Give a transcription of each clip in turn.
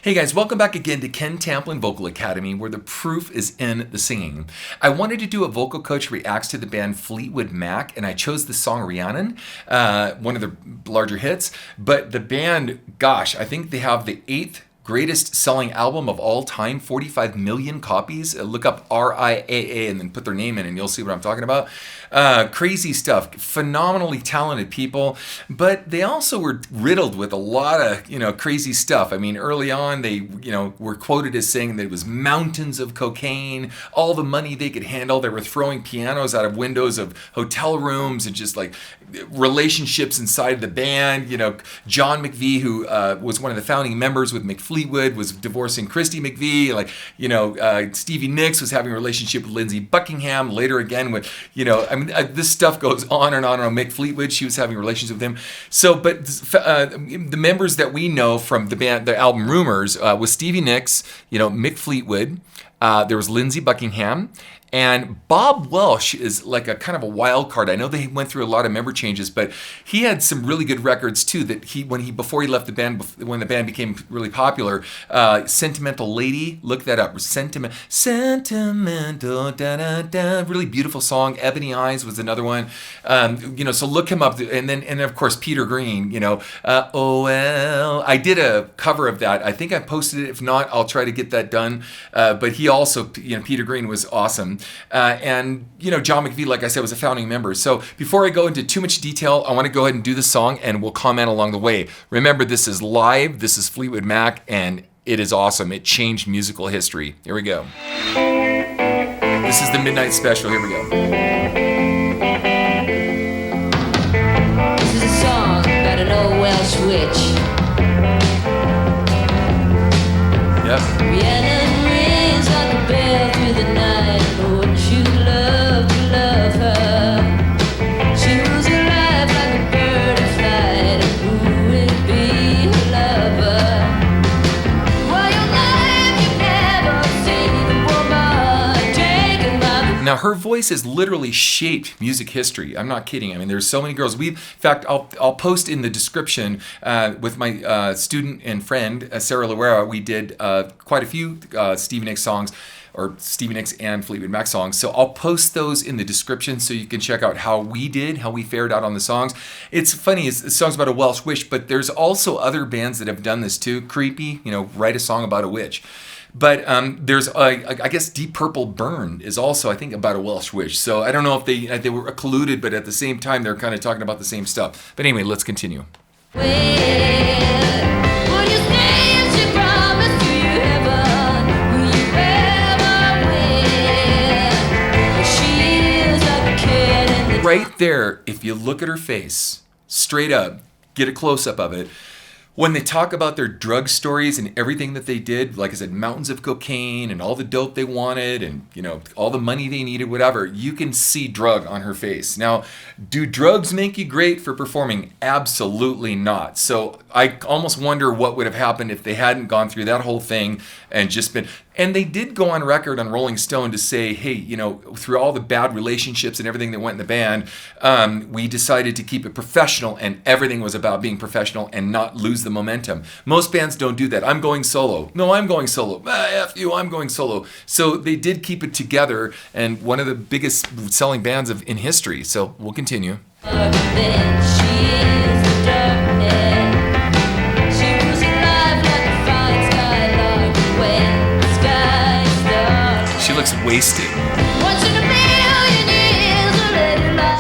Hey guys, welcome back again to Ken Tamplin Vocal Academy, where the proof is in the singing. I wanted to do a vocal coach reacts to the band Fleetwood Mac, and I chose the song Rhiannon, one of their larger hits. But the band, gosh, I think they have the 8th greatest selling album of all time, 45 million copies. Look up RIAA and then put their name in and you'll see what I'm talking about. Crazy stuff, phenomenally talented people, but they also were riddled with a lot of, crazy stuff. I mean, early on they, were quoted as saying that it was mountains of cocaine, all the money they could handle. They were throwing pianos out of windows of hotel rooms and just like relationships inside the band. John McVie, who was one of the founding members with Mick Fleetwood, was divorcing Christy McVie. Stevie Nicks was having a relationship with Lindsey Buckingham. Later again with, this stuff goes on and on. Mick Fleetwood, she was having a relationship with him. So, but the members that we know from the band, the album Rumors, was Stevie Nicks, Mick Fleetwood. There was Lindsey Buckingham. And Bob Welsh is like a kind of a wild card. I know they went through a lot of member changes, but he had some really good records too. That before he left the band, when the band became really popular, "Sentimental Lady," look that up. Sentimental, da da da, really beautiful song. "Ebony Eyes" was another one. So look him up. And of course Peter Green. "Oh well." I did a cover of that. I think I posted it. If not, I'll try to get that done. But he also, Peter Green was awesome. And John McVie, like I said, was a founding member. So before I go into too much detail, I want to go ahead and do the song and we'll comment along the way. Remember, this is live. This is Fleetwood Mac, and it is awesome. It changed musical history. Here we go. This is the Midnight Special. Here we go. This is a song about an old Welsh witch. Yep. Rhiannon rings like a bell through the night. Wouldn't you love to love her? She was alive like a bird in flight. And who would be her lover? While your life you never see the woman taken by the... Now, her voice has literally shaped music history. I'm not kidding. I mean, there's so many girls. In fact, I'll post in the description with my student and friend, Sarah Loera. We did quite a few Stevie Nicks songs, or Stevie Nicks and Fleetwood Mac songs. So I'll post those in the description so you can check out how we fared out on the songs. It's funny, it's songs about a Welsh witch, but there's also other bands that have done this too. Creepy, write a song about a witch. But there's, I guess, Deep Purple Burn is also, I think, about a Welsh witch. So I don't know if they were colluded, but at the same time, they're kind of talking about the same stuff. But anyway, let's continue. Right there, if you look at her face, straight up, get a close-up of it, when they talk about their drug stories and everything that they did, like I said, mountains of cocaine and all the dope they wanted and, all the money they needed, whatever, you can see drug on her face. Now, do drugs make you great for performing? Absolutely not. So I almost wonder what would have happened if they hadn't gone through that whole thing and just been... And they did go on record on Rolling Stone to say, hey, through all the bad relationships and everything that went in the band, we decided to keep it professional, and everything was about being professional and not lose the momentum. Most bands don't do that. I'm going solo. No, I'm going solo. F you, I'm going solo. So they did keep it together, and one of the biggest selling bands in history. So we'll continue. She looks wasted.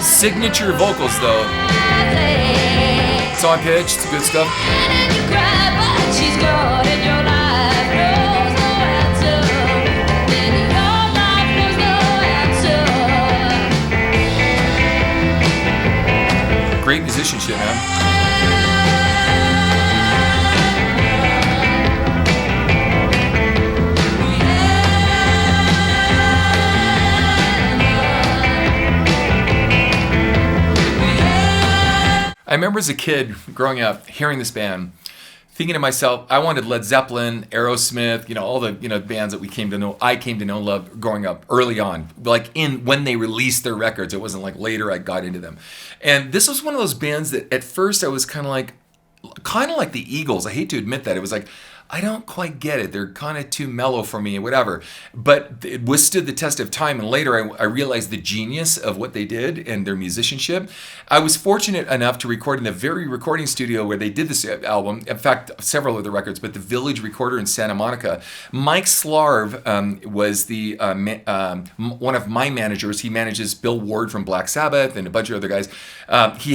Signature vocals though. It's on pitch, it's good stuff. Great musicianship, man. I remember as a kid growing up hearing this band, thinking to myself, I wanted Led Zeppelin, Aerosmith, all the bands that I came to know and love growing up early on, like when they released their records. It wasn't like later I got into them. And this was one of those bands that at first I was kind of like the Eagles. I hate to admit that. It was like, I don't quite get it. They're kind of too mellow for me, whatever. But it withstood the test of time. And later I realized the genius of what they did and their musicianship. I was fortunate enough to record in the very recording studio where they did this album. In fact, several of the records, but the Village Recorder in Santa Monica. Mike Slarv was the one of my managers. He manages Bill Ward from Black Sabbath and a bunch of other guys. He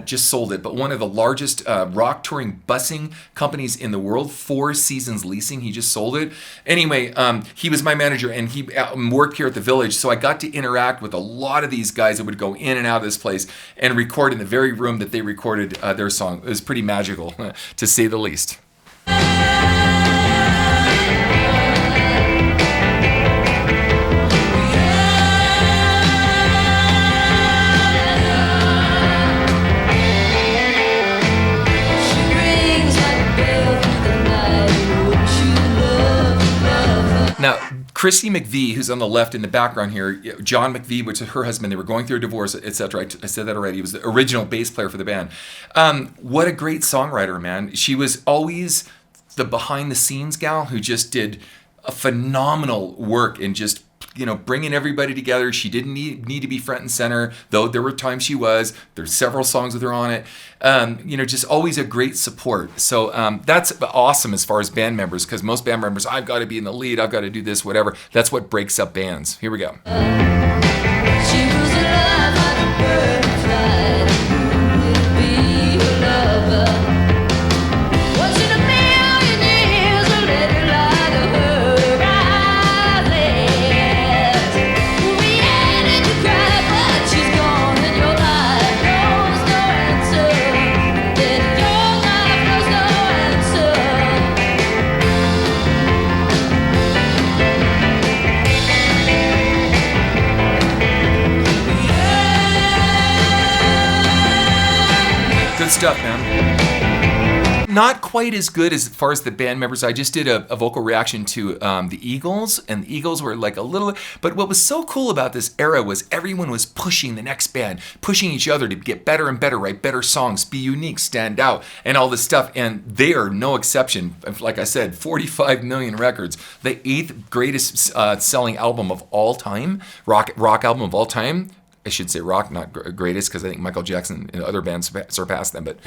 just sold it, but one of the largest rock touring busing companies in the world, Four Seasons Leasing. He just sold it. Anyway, he was my manager, and he worked here at the Village, so I got to interact with a lot of these guys that would go in and out of this place and record in the very room that they recorded their song. It was pretty magical, to say the least. Now, Christy McVie, who's on the left in the background here, John McVie, which is her husband, they were going through a divorce, etc. I said that already. He was the original bass player for the band. What a great songwriter, man. She was always the behind-the-scenes gal who just did a phenomenal work in just, bringing everybody together. She didn't need to be front and center, though there were times she was. There's several songs with her on it. Just always a great support. So that's awesome as far as band members, because most band members, I've got to be in the lead, I've got to do this, whatever. That's what breaks up bands. Here we go. She was alive like a bird flight. Who will be her lover? Was it a million years or let it lie to her eyelids? We ended to cry, but she's gone and your life knows no answer. Then your life knows no answer. Good stuff, man. Not quite as good as far as the band members. I just did a vocal reaction to the Eagles, and the Eagles were like a little, but what was so cool about this era was everyone was pushing the next band, pushing each other to get better and better, write better songs, be unique, stand out, and all this stuff, and they are no exception. Like I said, 45 million records, the 8th greatest selling album of all time, rock album of all time. I should say rock, not greatest, because I think Michael Jackson and other bands surpassed them, but...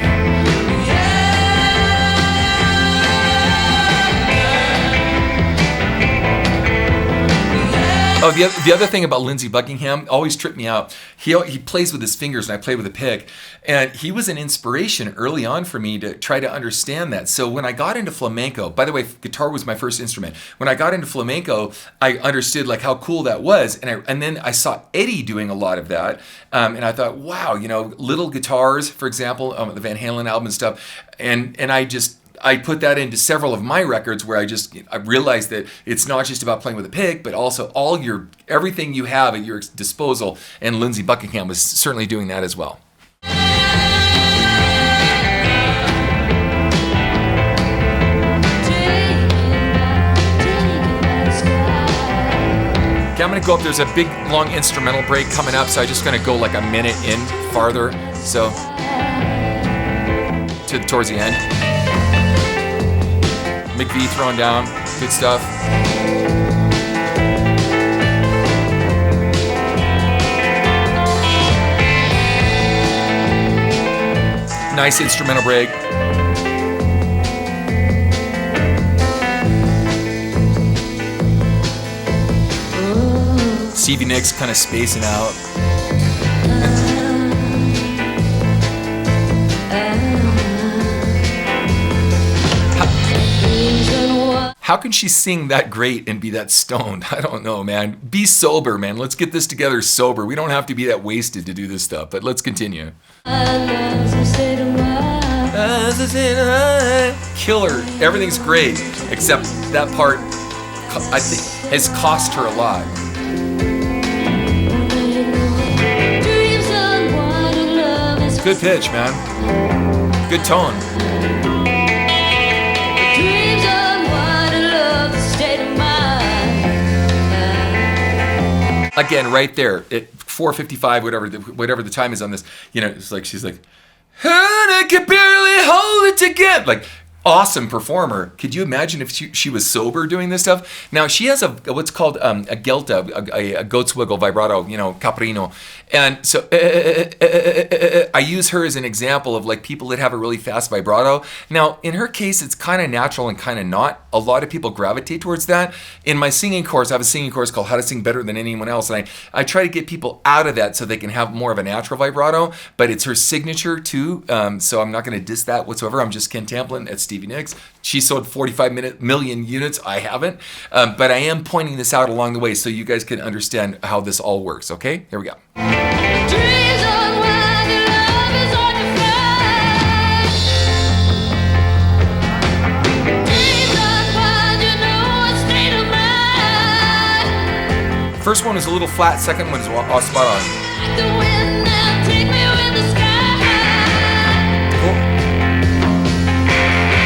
Oh, the other thing about Lindsey Buckingham always tripped me out. He plays with his fingers, and I play with a pick. And he was an inspiration early on for me to try to understand that. So when I got into flamenco, by the way, guitar was my first instrument. When I got into flamenco, I understood like how cool that was. And then I saw Eddie doing a lot of that. And I thought, wow, little guitars, for example, the Van Halen album and stuff. And I put that into several of my records where I realized that it's not just about playing with a pick, but also everything you have at your disposal. And Lindsey Buckingham was certainly doing that as well. Okay, I'm going to go up. There's a big, long instrumental break coming up, so I'm just going to go like a minute in farther. So, towards the end. McVie throwing down, good stuff. Nice instrumental break. Stevie Nicks kind of spacing out. How can she sing that great and be that stoned? I don't know, man. Be sober, man. Let's get this together sober. We don't have to be that wasted to do this stuff, but let's continue. Killer. Everything's great, except that part, I think, has cost her a lot. Good pitch, man. Good tone. Again, right there at 4:55, whatever the time is on this, it's like she's like, and I can barely hold it together. Like awesome performer. Could you imagine if she was sober doing this stuff? Now she has what's called a gelta, a goat's wiggle vibrato, you know, caprino, and so I use her as an example of like people that have a really fast vibrato. Now in her case, it's kind of natural and kind of not. A lot of people gravitate towards that. In my singing course, I have a singing course called How to Sing Better Than Anyone Else, and I try to get people out of that so they can have more of a natural vibrato. But it's her signature too, so I'm not going to diss that whatsoever. I'm just Ken Tamplin at Stevie Nicks. She sold 45 million units. I haven't. But I am pointing this out along the way so you guys can understand how this all works. Okay? Here we go. Trees on wide, your love is on your fire. Dreams unwind, you know what state of mind. First one is a little flat. Second one is all spot on. Like the wind now, take me with the sky. Cool.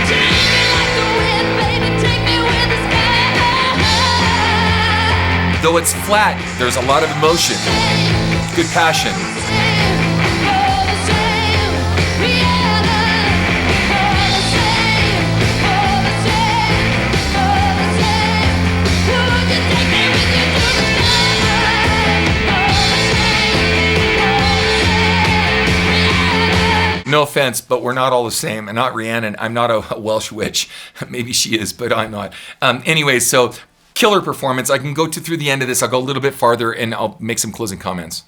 Take me like the wind, baby, take me with the sky. Though it's flat, there's a lot of emotion. Good passion. No offense, but we're not all the same. I'm not Rhiannon. I'm not a Welsh witch. Maybe she is, but I'm not. Anyway, so killer performance. I can go through the end of this. I'll go a little bit farther and I'll make some closing comments.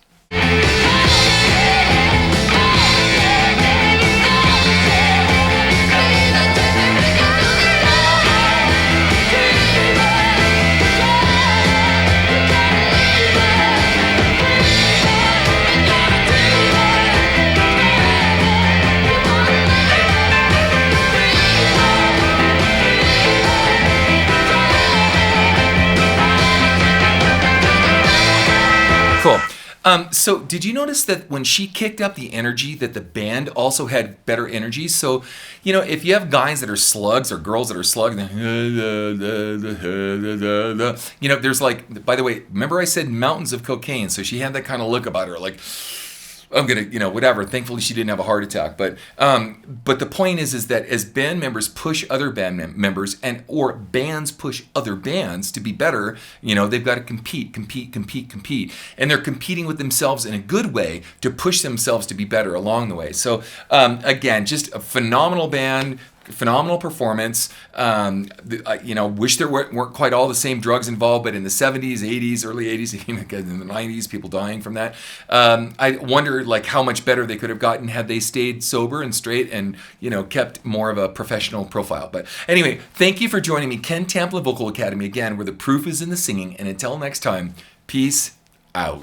Cool. So did you notice that when she kicked up the energy that the band also had better energy? So, you know, if you have guys that are slugs or girls that are slugs, you know, there's like, by the way, remember I said mountains of cocaine. So she had that kind of look about her, like, I'm gonna, you know, whatever. Thankfully, she didn't have a heart attack. But the point is that as band members push other band members or bands push other bands to be better, you know, they've got to compete, and they're competing with themselves in a good way to push themselves to be better along the way. So again, just a phenomenal band. Phenomenal performance. You know, wish there weren't quite all the same drugs involved, but in the 70s, 80s, early 80s, even in the 90s, people dying from that. I wonder like how much better they could have gotten had they stayed sober and straight and, you know, kept more of a professional profile. But anyway, thank you for joining me, Ken Tamplin Vocal Academy, again, where the proof is in the singing. And until next time, peace out.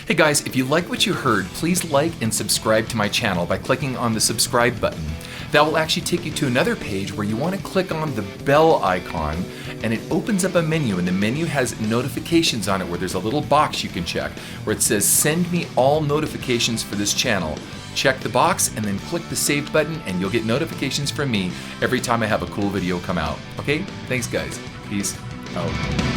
Hey guys, if you like what you heard, please like and subscribe to my channel by clicking on the subscribe button. That will actually take you to another page where you want to click on the bell icon, and it opens up a menu, and the menu has notifications on it where there's a little box you can check where it says send me all notifications for this channel. Check the box and then click the save button and you'll get notifications from me every time I have a cool video come out. Okay? Thanks guys. Peace out.